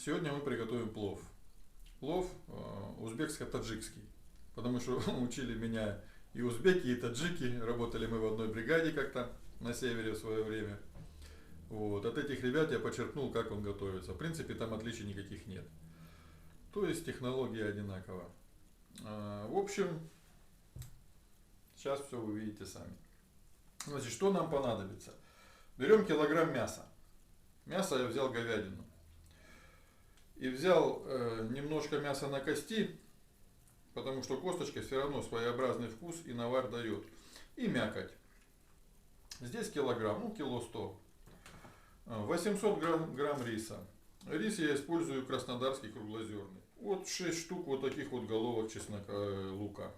Сегодня мы приготовим плов. Плов узбекско-таджикский. Потому что учили меня и узбеки, и таджики. Работали мы в одной бригаде как-то на севере в свое время. Вот. От этих ребят я почерпнул, как он готовится. В принципе, там отличий никаких нет. То есть технология одинакова. В общем, сейчас все вы видите сами. Значит, что нам понадобится? Берем килограмм мяса. Мясо я взял говядину. И взял немножко мяса на кости, потому что косточка все равно своеобразный вкус и навар дает. И мякоть. Здесь килограмм, ну кило 100. 800 грамм риса. Рис я использую краснодарский круглозерный. Вот 6 штук вот таких вот головок чеснока, лука.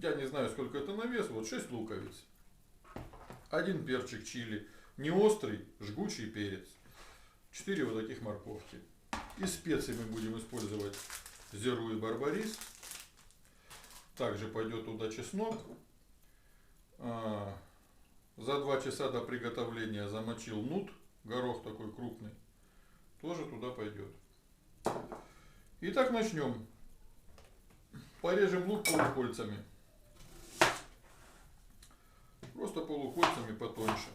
Я не знаю, сколько это на вес, вот 6 луковиц. Один перчик чили, не острый, жгучий перец. 4 вот таких морковки. Из специй мы будем использовать зиру и барбарис. Также пойдет туда чеснок. За 2 часа до приготовления замочил нут, горох такой крупный. Тоже туда пойдет. Итак, начнем. Порежем лук полукольцами. Просто полукольцами потоньше.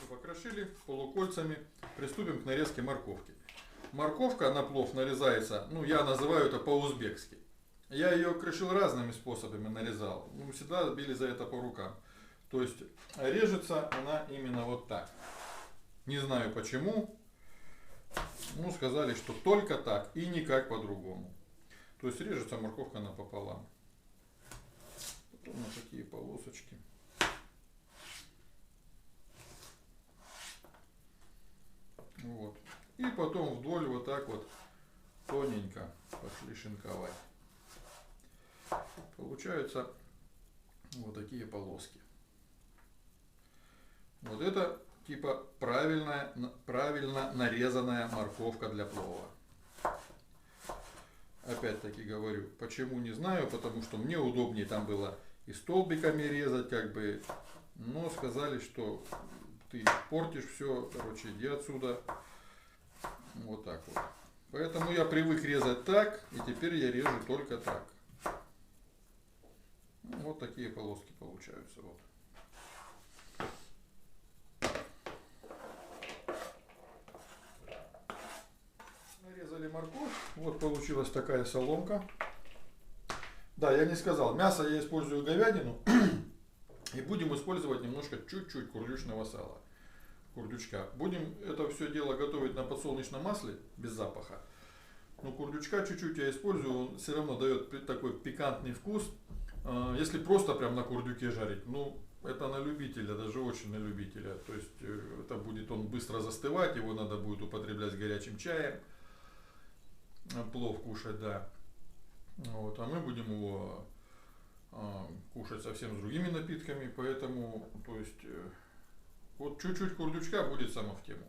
Покрошили полукольцами. Приступим к нарезке морковки. Морковка на плов нарезается, ну я называю это по-узбекски. Я ее крошил разными способами, нарезал. Ну, всегда били за это по рукам. То есть режется она именно вот так. Не знаю почему. Ну, сказали, что только так и никак по-другому. То есть режется морковка напополам. Потом на такие полосочки. Вот. И потом вдоль вот так вот тоненько пошли шинковать. Получаются вот такие полоски. Вот это типа правильно нарезанная морковка для плова. Опять-таки говорю, почему не знаю, потому что мне удобнее там было и столбиками резать, как бы, но сказали, что ты портишь все, короче, иди отсюда. Вот так вот. Поэтому я привык резать так, и теперь я режу только так. Вот такие полоски получаются. Вот. Нарезали морковь. Вот получилась такая соломка. Да, я не сказал. Мясо я использую говядину. И будем использовать немножко чуть-чуть курдючного сала. Курдючка. Будем это все дело готовить на подсолнечном масле, без запаха. Но курдючка чуть-чуть я использую. Он все равно дает такой пикантный вкус. Если просто прям на курдюке жарить, ну, это на любителя, даже очень на любителя. То есть, это будет он быстро застывать, его надо будет употреблять с горячим чаем. Плов кушать, да. Вот, а мы будем его кушать совсем с другими напитками, поэтому, то есть, вот чуть-чуть курдючка будет само в тему.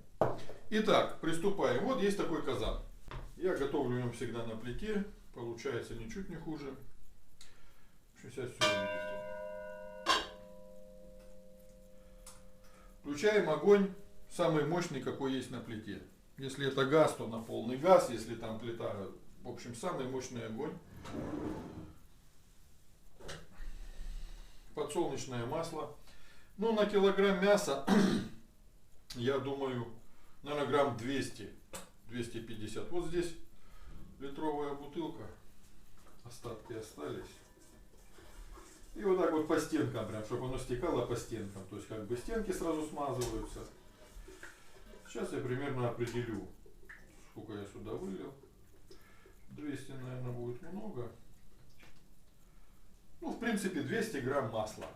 Итак, приступаем. Вот есть такой казан. Я готовлю его всегда на плите, получается ничуть не хуже. Сейчас все увидите. Включаем огонь самый мощный, какой есть на плите. Если это газ, то на полный газ. Если там плита, в общем, самый мощный огонь. Подсолнечное масло. Ну, на килограмм мяса, я думаю, наверное, грамм 200-250. Вот здесь литровая бутылка. Остатки остались. И вот так вот по стенкам, прям, чтобы оно стекало по стенкам. То есть, как бы стенки сразу смазываются. Сейчас я примерно определю, сколько я сюда вылил. 200, наверное, будет много. Ну, в принципе, 200 грамм масла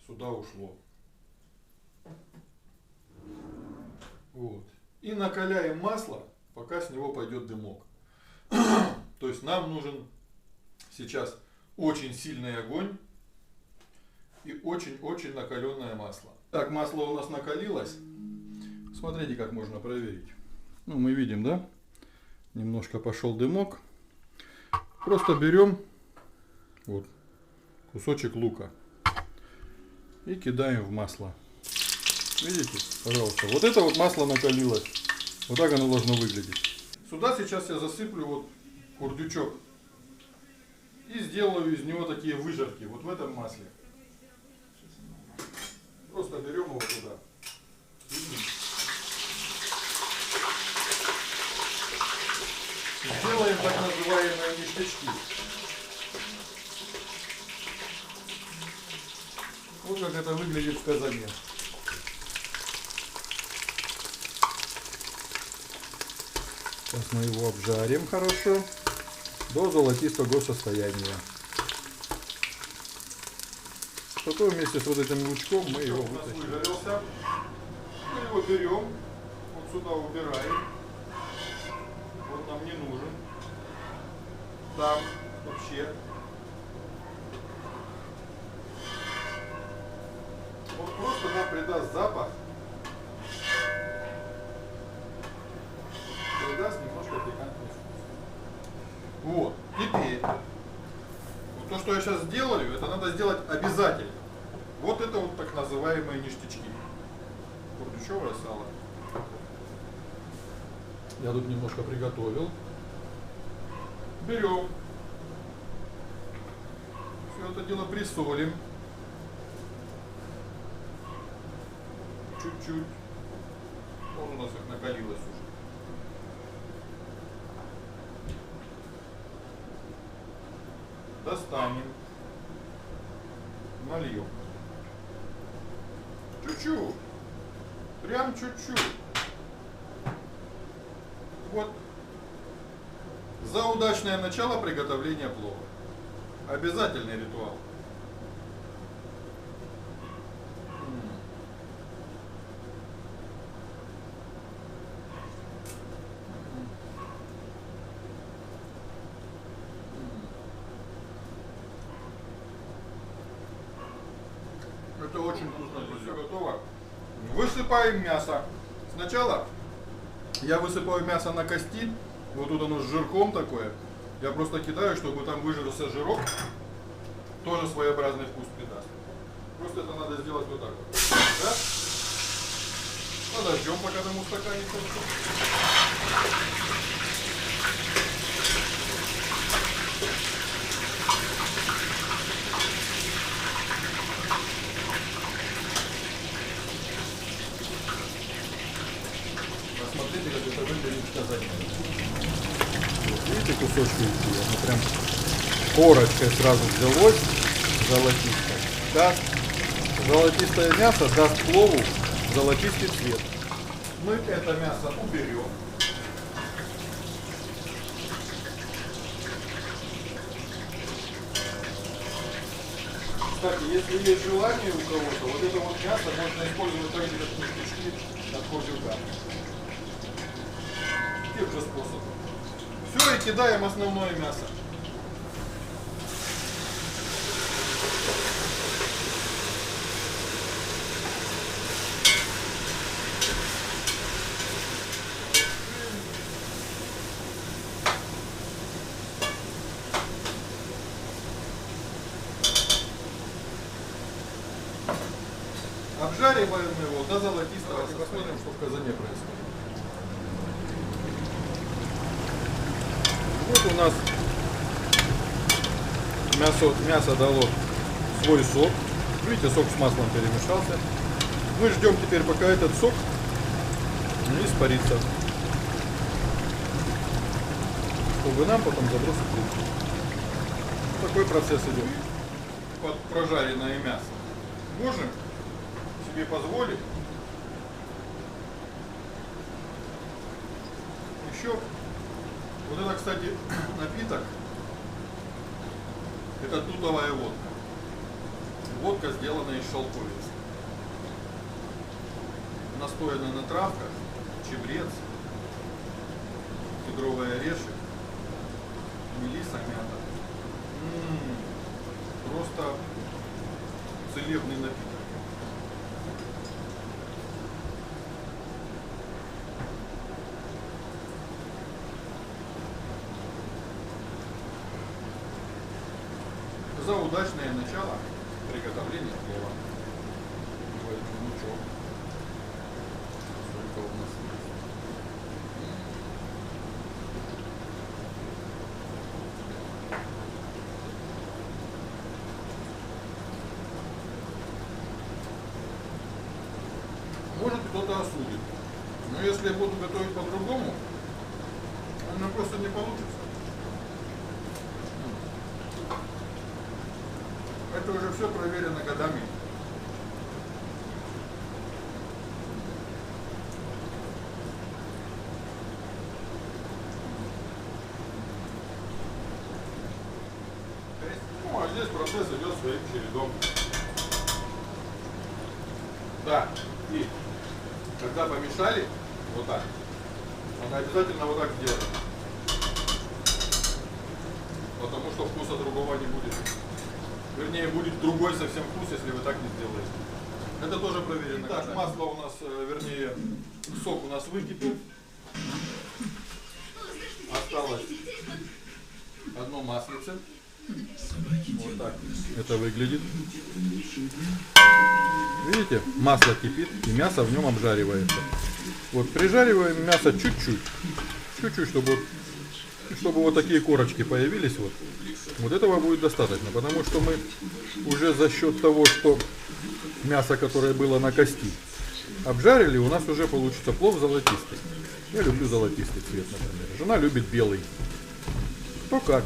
сюда ушло. Вот. И накаляем масло, пока с него пойдет дымок. То есть, нам нужен сейчас очень сильный огонь и очень-очень накаленное масло. Так, масло у нас накалилось. Смотрите, как можно проверить. Ну, мы видим, да? Немножко пошел дымок. Просто берем Вот кусочек лука. И кидаем в масло. Видите, пожалуйста. Вот это вот масло накалилось. Вот так оно должно выглядеть. Сюда сейчас я засыплю вот курдючок. И сделаю из него такие выжарки. Вот в этом масле. Просто берем его туда. Сделаем так называемые ништячки. Вот как это выглядит в казане. Сейчас мы его обжарим хорошо до золотистого состояния. Потом вместе с вот этим лучком мы его вытащим. Выжарился. Мы его берем, вот сюда убираем. Вот нам не нужен. Там вообще. Он просто нам придаст запах. Придаст немножко пикантный вкус. Вот. Теперь. Вот то, что я сейчас делаю, это надо сделать обязательно. Вот это вот так называемые ништячки. Курдючевое сало. Я тут немножко приготовил. Берем. Все это дело присолим. Чуть-чуть. Вот у нас их накалилось уже. Достанем. Нальем. Чуть-чуть. Прям чуть-чуть. Вот. За удачное начало приготовления плова. Обязательный ритуал. Это очень вкусно, друзья. Готово. Высыпаем мясо. Сначала я высыпаю мясо на кости. Вот тут оно с жирком такое. Я просто кидаю, чтобы там выжился жирок. Тоже своеобразный вкус придаст. Просто это надо сделать вот так вот. Да? Подождем, пока там устаканится. Посмотрите, как это выглядит в казане. Вот, видите, кусочки идти, оно прям корочкой сразу взялось, золотистое. Даст золотистое мясо, даст плову золотистый цвет. Мы это мясо уберем. Кстати, если есть желание у кого-то, вот это вот мясо можно использовать так же, как ништячки от курдюка. Тех же способов. Все, и кидаем основное мясо. Обжариваем его до золотистого и посмотрим, что в казане происходит. Вот у нас мясо дало свой сок. Видите, сок с маслом перемешался. Мы ждем теперь, пока этот сок не испарится, чтобы нам потом забросить плитку. Такой процесс идет. Под прожаренное мясо можем себе позволить еще. Вот это, кстати, напиток. Это тутовая водка. Водка, сделанная из шелковицы. Настояна на травках, чебрец, кедровый орешек, мелиса, мята. Просто целебный напиток. за удачное начало приготовления плова. Ну что? Сколько у нас есть? Может, кто-то осудит. Но если я буду готовить по-другому, у меня просто не получится. Это уже все проверено годами. Ну, а здесь процесс идет своим чередом. Да, и когда помешали, вот так, надо обязательно вот так сделать. Потому что вкуса другого не будет. Вернее, будет другой совсем вкус, если вы так не сделаете. Это тоже проверено. Так, масло у нас, вернее, сок у нас выкипел. Осталось одно маслице. Вот так это выглядит. Видите, масло кипит и мясо в нем обжаривается. Вот прижариваем мясо чуть-чуть. Чуть-чуть, чтобы вот такие корочки появились. Вот этого будет достаточно, потому что мы уже за счет того, что мясо, которое было на кости, обжарили, у нас уже получится плов золотистый. Я люблю золотистый цвет, например. Жена любит белый. Кто как.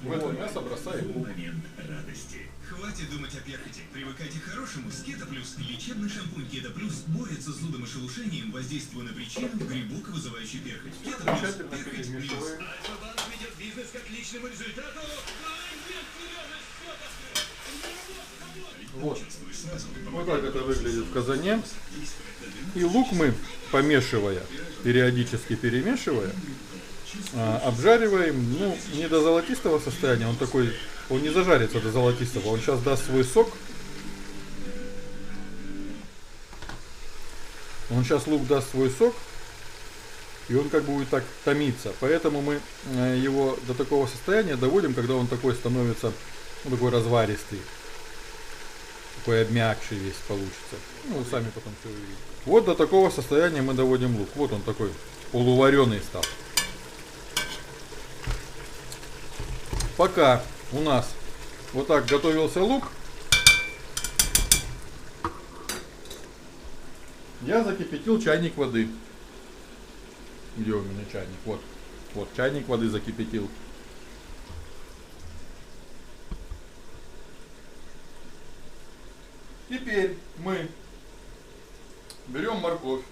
В это мясо бросаем лук. Хватит думать о перхоти. Привыкайте к хорошему с Keto Plus. Лечебный шампунь Keto Plus борется с зудом и шелушением, воздействуя на причину грибок, вызывающий перхоть. Keto Plus. Перхоть плюс. Альфа-банк ведет бизнес к отличному результату. Вот. Вот так это выглядит в казане. И лук мы, помешивая, периодически перемешивая, обжариваем, ну, не до золотистого состояния, он не зажарится до золотистого, он сейчас даст свой сок. Он сейчас лук даст свой сок, и он как бы будет так томиться. Поэтому мы его до такого состояния доводим, когда он такой становится, ну, такой разваристый, такой обмякший весь получится. Ну, вы сами потом все увидите. Вот до такого состояния мы доводим лук. Вот он такой полувареный стал. Пока у нас вот так готовился лук, я закипятил чайник воды. Где у меня чайник? Вот. Вот чайник воды закипятил. Теперь мы берем морковь.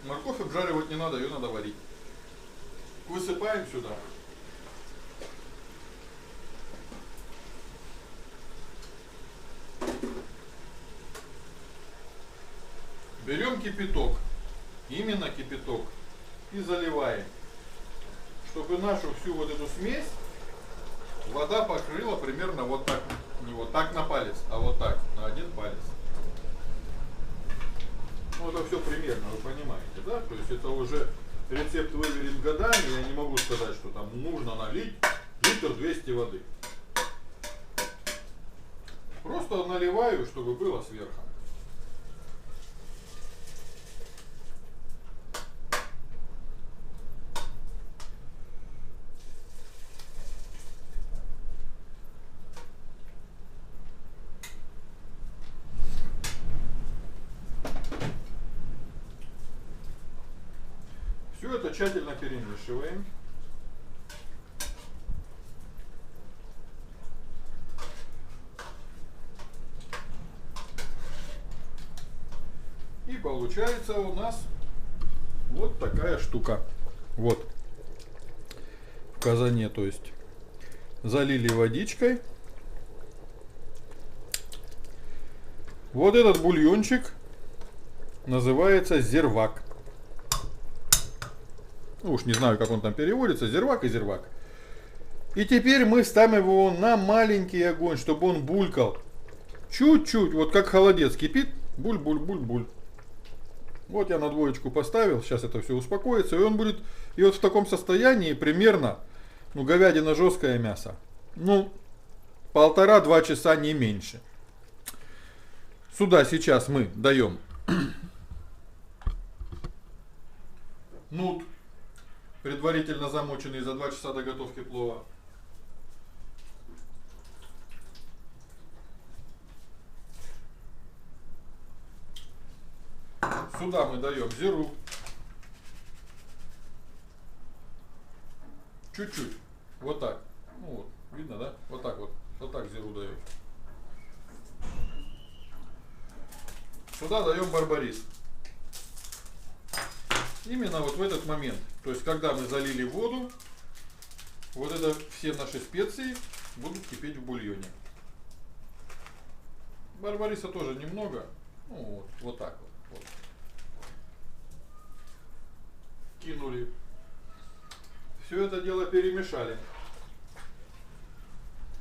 Морковь обжаривать не надо, ее надо варить. Высыпаем сюда. Берем кипяток, именно кипяток, и заливаем, чтобы нашу всю вот эту смесь вода покрыла примерно вот так, не вот так на палец, а вот так, на один палец. Ну это все примерно, вы понимаете, да? То есть это уже рецепт выверен годами, я не могу сказать, что там нужно налить литр 200 воды. Просто наливаю, чтобы было сверху. Все это тщательно перемешиваем. И получается у нас вот такая штука. Вот. В казане, то есть залили водичкой. Вот этот бульончик называется зирвак. Ну уж не знаю, как он там переводится, зирвак и зирвак. И теперь мы ставим его на маленький огонь, чтобы он булькал. Чуть-чуть, вот как холодец кипит, буль-буль-буль-буль. Вот я на двоечку поставил, сейчас это все успокоится, и он будет, и вот в таком состоянии примерно, ну, говядина жесткое мясо, ну, 1,5-2 часа, не меньше. Сюда сейчас мы даем нут, предварительно замоченный за 2 часа до готовки плова. Сюда мы даем зиру. Чуть-чуть. Вот так. Ну вот, видно, да? Вот так вот. Вот так зиру даем. Сюда даем барбарис. Именно вот в этот момент. То есть, когда мы залили воду, вот это все наши специи будут кипеть в бульоне. Барбариса тоже немного. Ну вот, вот так вот. Вот. Кинули. Все это дело перемешали.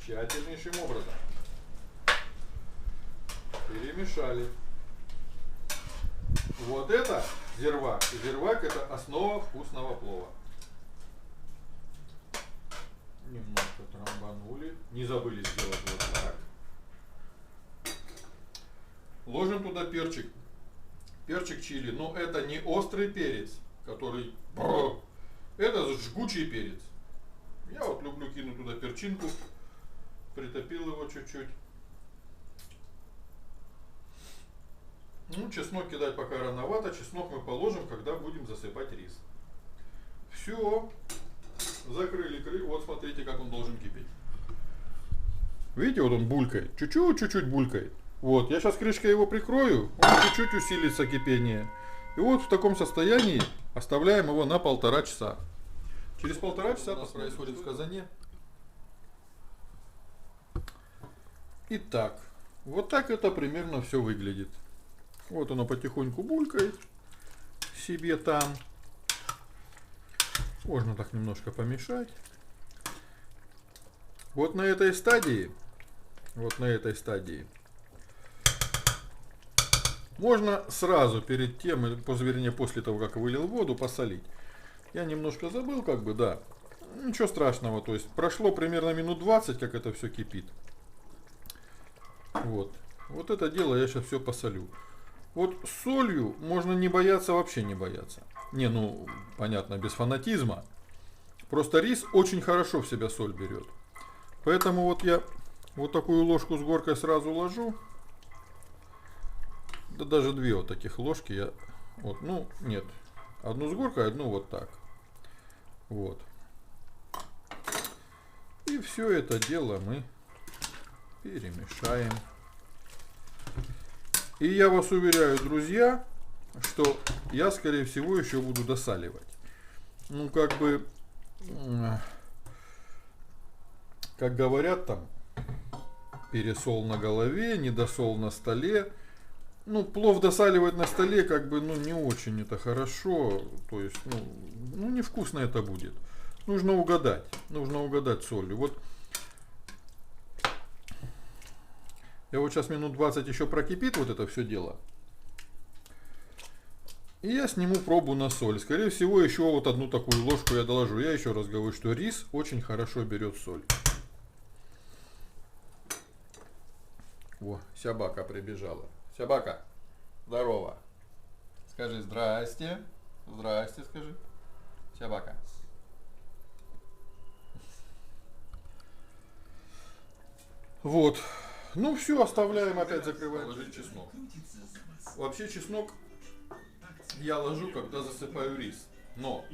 Тщательнейшим образом. Перемешали. Вот это зирвак. Зирвак — это основа вкусного плова. Немножко трамбанули. Не забыли сделать вот так. Ложим туда перчик. Перчик чили. Но это не острый перец, который... Это жгучий перец. Я вот люблю кинуть туда перчинку. Притопил его чуть-чуть. Ну, чеснок кидать пока рановато. Чеснок мы положим, когда будем засыпать рис. Все. Закрыли крышку. Вот смотрите, как он должен кипеть. Видите, вот он булькает. Чуть-чуть булькает. Вот, я сейчас крышкой его прикрою. Он чуть-чуть усилится кипение. И вот в таком состоянии оставляем его на 1,5 часа. Через 1,5 часа у нас происходит в казане. Итак, вот так это примерно все выглядит. Вот оно потихоньку булькает себе там. Можно так немножко помешать. Вот на этой стадии, можно сразу перед тем, вернее после того, как вылил воду, посолить. Я немножко забыл, как бы, да. Ничего страшного, то есть прошло примерно минут 20, как это все кипит. Вот. Вот это дело я сейчас все посолю. Вот с солью можно не бояться, вообще не бояться. Не, ну, понятно, без фанатизма. Просто рис очень хорошо в себя соль берет. Поэтому вот я вот такую ложку с горкой сразу ложу. Да даже 2 вот таких ложки я... Вот, ну, нет. Одну с горкой, одну вот так. Вот. И все это дело мы перемешаем. И я вас уверяю, друзья, что я, скорее всего, еще буду досаливать. Ну, как бы, как говорят там, пересол на голове, недосол на столе. Ну, плов досаливать на столе, как бы, ну, не очень это хорошо. То есть, ну невкусно это будет. Нужно угадать солью. Вот. И вот сейчас минут 20 еще прокипит вот это все дело. И я сниму пробу на соль. Скорее всего, еще вот одну такую ложку я доложу. Я еще раз говорю, что рис очень хорошо берет соль. О, собака прибежала. Собака, здорово. Скажи здрасте. Здрасте, скажи. Собака. Вот. Ну все, оставляем, опять закрываем. Ложить чеснок. Вообще чеснок я ложу, когда засыпаю рис. Но,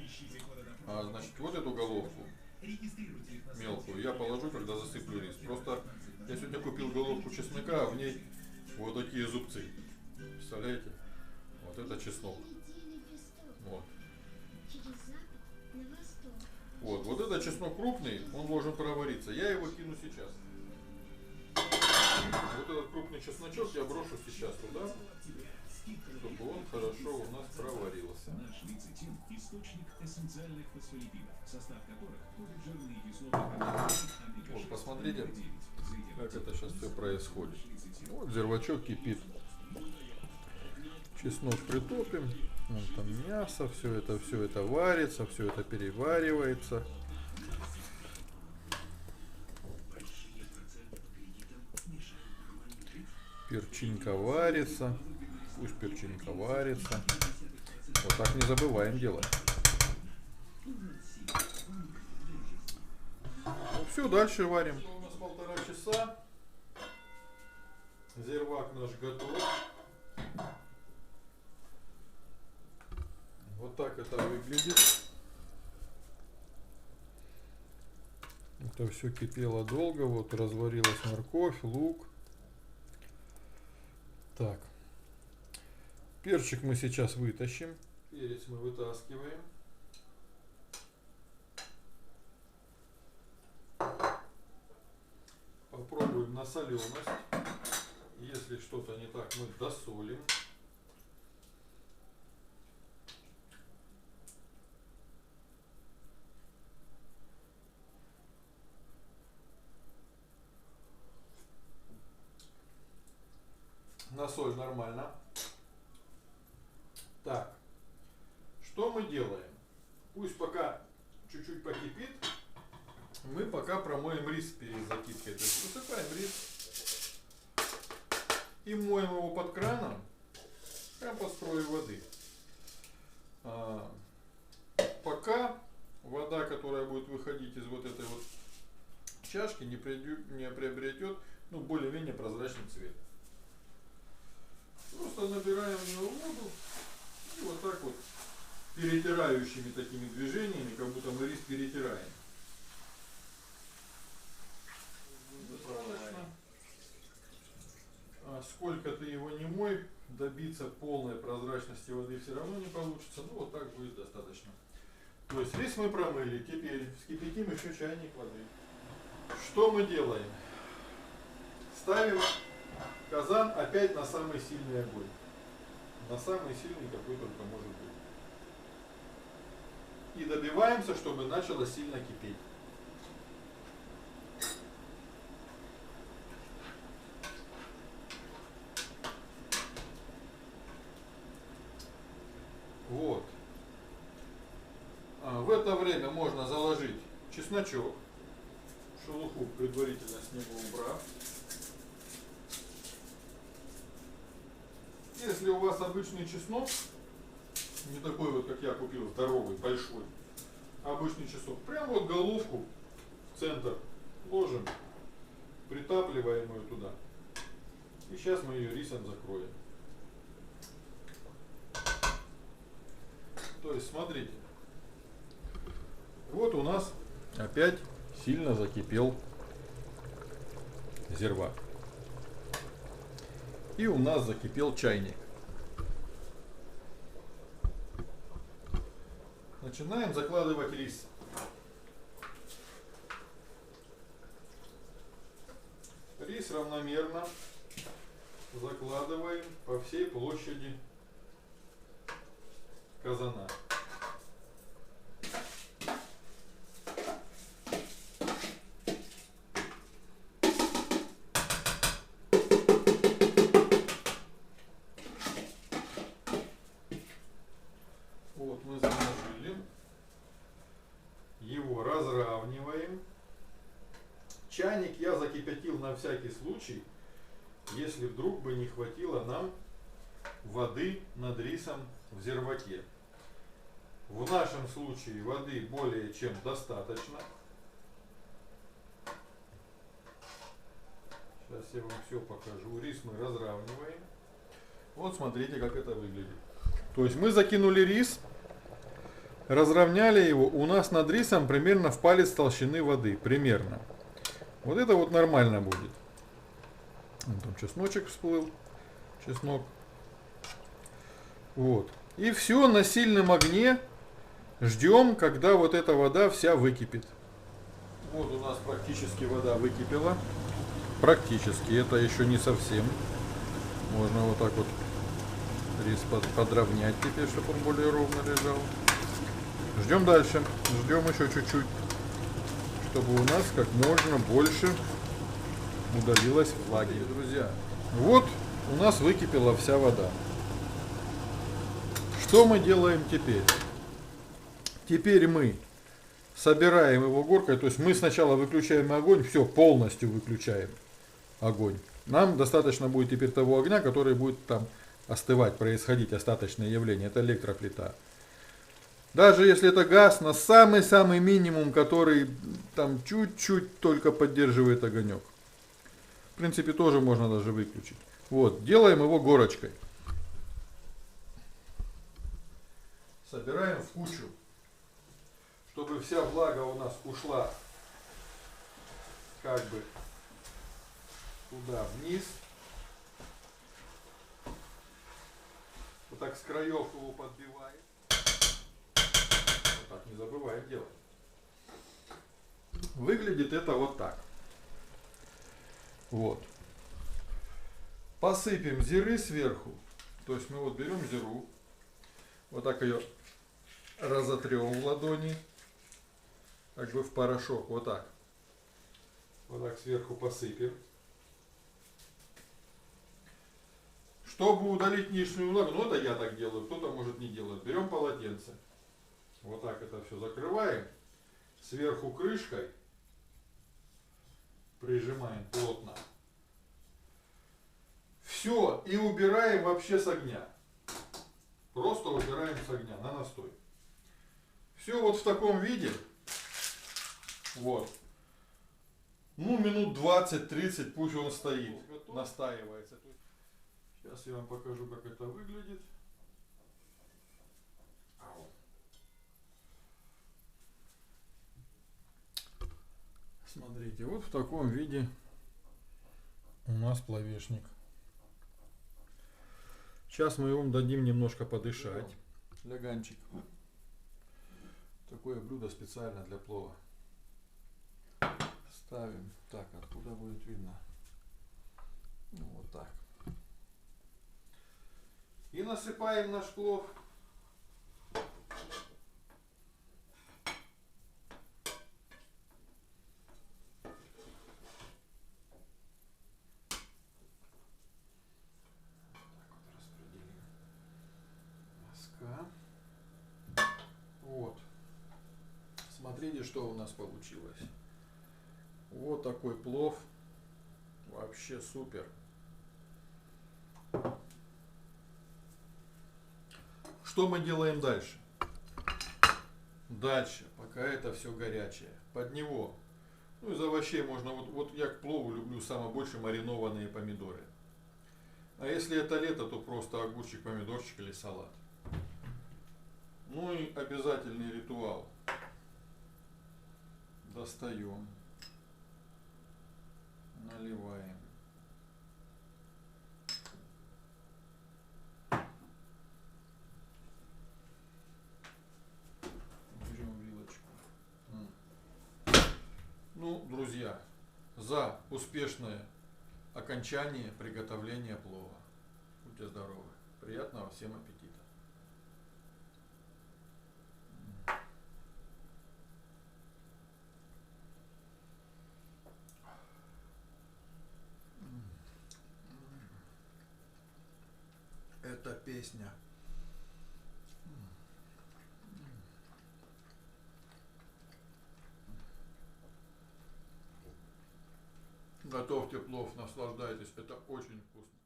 значит, вот эту головку мелкую я положу, когда засыплю рис. Просто я сегодня купил головку чеснока, а в ней вот такие зубцы. Представляете? Вот это чеснок. Вот. Вот этот чеснок крупный, он должен провариться. Я его кину сейчас. Вот этот крупный чесночок я брошу сейчас туда, чтобы он хорошо у нас проварился. Наш лецитин – источник эссенциальных фосфолипидов, в состав которых входят жирные кислоты. Вот, посмотрите, как это сейчас все происходит. Вот зирвачок кипит. Чеснок притопим. Вон там мясо, все это варится, все это переваривается. Перчинка варится. Пусть перчинка варится. Вот так не забываем делать. Ну, все, дальше варим. У нас 1,5 часа. Зирвак наш готов. Вот так это выглядит. Это все кипело долго. Вот разварилась морковь, лук. Так. Перчик мы сейчас вытащим. Перец мы вытаскиваем. Попробуем на соленость. Если что-то не так, мы досолим. На соль нормально. Так, что мы делаем? Пусть пока чуть-чуть покипит, мы пока промоем рис перед закипкой. То есть высыпаем рис и моем его под краном, прям под струей воды. Пока вода, которая будет выходить из вот этой вот чашки, не приобретет, ну, более-менее прозрачный цвет. Просто набираем в него воду и вот так вот перетирающими такими движениями, как будто мы рис перетираем. Достаточно. Сколько ты его не мой, добиться полной прозрачности воды все равно не получится. Ну вот так будет достаточно. То есть рис мы промыли, теперь вскипятим еще чайник воды. Что мы делаем? Ставим казан опять на самый сильный огонь. На самый сильный, какой только может быть. И добиваемся, чтобы начало сильно кипеть. Вот. В это время можно заложить чесночок. Шелуху предварительно с него убрав. Если у вас обычный чеснок, не такой вот, как я купил, здоровый, большой, обычный чеснок, прям вот головку в центр ложим, притапливаем ее туда. И сейчас мы ее рисом закроем. То есть, смотрите, вот у нас опять сильно закипел зирвак. И у нас закипел чайник. Начинаем закладывать рис. Рис равномерно закладываем по всей площади казана. Вот мы заложили. Его разравниваем. Чайник я закипятил на всякий случай, если вдруг бы не хватило нам воды над рисом в зирваке. В нашем случае воды более чем достаточно. Сейчас я вам все покажу. Рис мы разравниваем. Вот смотрите, как это выглядит. То есть мы закинули рис, разровняли его. У нас над рисом примерно в палец толщины воды. Примерно. Вот это вот нормально будет. Вон там чесночек всплыл. Чеснок. Вот. И все на сильном огне ждем, когда вот эта вода вся выкипит. Вот у нас практически вода выкипела. Практически. Это еще не совсем. Можно вот так вот рис подровнять теперь, чтобы он более ровно лежал. Ждем дальше. Ждем еще чуть-чуть, чтобы у нас как можно больше удалилось влаги. Друзья, вот у нас выкипела вся вода. Что мы делаем теперь? Теперь мы собираем его горкой, то есть мы сначала выключаем огонь, все, полностью выключаем огонь. Нам достаточно будет теперь того огня, который будет там остывать, происходить остаточное явление, это электроплита. Даже если это газ, на самый-самый минимум, который там чуть-чуть только поддерживает огонек. В принципе, тоже можно даже выключить. Вот, делаем его горочкой. Собираем в кучу, чтобы вся влага у нас ушла как бы туда вниз. Вот так с краев его подбиваем. Вот так, не забываем делать. Выглядит это вот так. Вот. Посыпем зиры сверху. То есть мы вот берем зиру, вот так ее разотрем в ладони, как бы в порошок, вот так. Вот так сверху посыпем. Чтобы удалить лишнюю влагу, ну это я так делаю, кто-то может не делать. Берем полотенце, вот так это все закрываем, сверху крышкой прижимаем плотно. Все, и убираем вообще с огня. Просто убираем с огня на настой. Все вот в таком виде. Вот. Ну, минут 20-30 пусть он стоит, настаивается. Сейчас я вам покажу, как это выглядит. Смотрите, вот в таком виде у нас плавешник. Сейчас мы ему дадим немножко подышать. Ляганчик. Такое блюдо специально для плова. Ставим. Так, откуда будет видно? Ну, вот так. И насыпаем наш плов. Вот. Смотрите, что у нас получилось. Вот такой плов. Вообще супер. Что мы делаем дальше? Дальше, пока это все горячее, под него, ну из овощей можно, вот я к плову люблю самое больше маринованные помидоры. А если это лето, то просто огурчик, помидорчик или салат. Ну и обязательный ритуал. Достаем, наливаем. Берем вилочку. Ну, друзья, за успешное окончание приготовления плова. Будьте здоровы. Приятного всем аппетита. Это песня. Готовьте плов, наслаждайтесь, это очень вкусно.